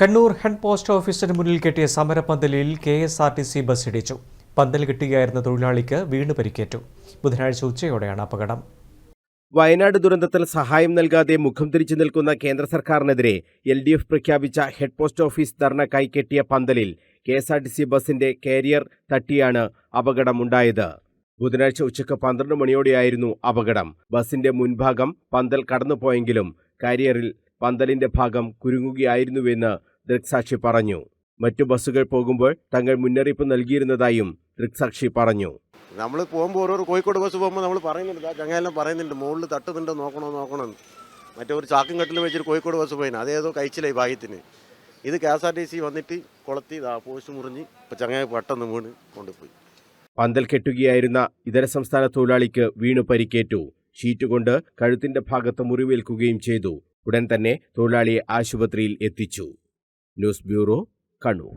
Kannur head post ഓഫീസിന് മുന്നിൽ കെട്ടിയ സമരപന്തലിൽ KSRTC ബസ് ഇടിച്ചു. പന്തൽ കെട്ടുകയായിരുന്ന തൊഴിലാളിക്ക് വീണ് പരിക്കേറ്റു. ബുധനാഴ്ച ഉച്ചയോടെയാണ് അപകടം. വയനാട് ദുരന്തത്തിൽ സഹായം നൽകാതെ മുഖം തിരിച്ചു നിൽക്കുന്ന കേന്ദ്ര സർക്കാരിനെതിരെ LDF പ്രഖ്യാപിച്ച ഹെഡ് പോസ്റ്റ് ഓഫീസ് ധർണക്കായി കെട്ടിയ പന്തലിൽ KSRTC ബസിന്റെ കാരിയർ തട്ടിയാണ് അപകടമുണ്ടായത്. ബുധനാഴ്ച ഉച്ചയ്ക്ക് 12 മണിയോടെയായിരുന്നു അപകടം. ബസിന്റെ മുൻഭാഗം പന്തൽ കടന്നുപോയെങ്കിലും കാരിയറിൽ പന്തലിന്റെ ഭാഗം കുരുങ്ങുകയായിരുന്നുവെന്ന് ദൃക്സാക്ഷി പറഞ്ഞു. മറ്റു ബസ്സുകൾ പോകുമ്പോൾ തങ്ങൾ മുന്നറിയിപ്പ് നൽകിയിരുന്നതായും ദൃക്സാക്ഷി പറഞ്ഞു. നമ്മൾ പോകുമ്പോൾ ഓരോ കോഴിക്കോട് ബസ് പോകുമ്പോൾ നമ്മൾ പറയുന്നുണ്ട്, ചങ്ങായെല്ലാം പറയുന്നുണ്ട്, മുകളിൽ തട്ടുന്നുണ്ട്, നോക്കണമെന്ന്. മറ്റേ ഒരു ചാക്കും കെട്ടിൽ വെച്ചിട്ട് കോഴിക്കോട് ബസ് പോയിന്, അതേതോ കഴിച്ചില്ല ഈ ഭാഗ്യത്തിന്. ഇത് KSRTC വന്നിട്ട് കൊളത്തി പോസ്റ്റ് മുറിഞ്ഞ് ഇപ്പം ചങ്ങായി പെട്ടെന്ന് വീണ് കൊണ്ടുപോയി. പന്തൽ കെട്ടുകയായിരുന്ന ഇതര സംസ്ഥാന തൊഴിലാളിക്ക് വീണു പരിക്കേറ്റു. ഷീറ്റ് കൊണ്ട് കഴുത്തിന്റെ ഭാഗത്ത് മുറിവേൽക്കുകയും ചെയ്തു. ഉടൻ തന്നെ തൊഴിലാളിയെ ആശുപത്രിയിൽ എത്തിച്ചു. News bureau, Kannur.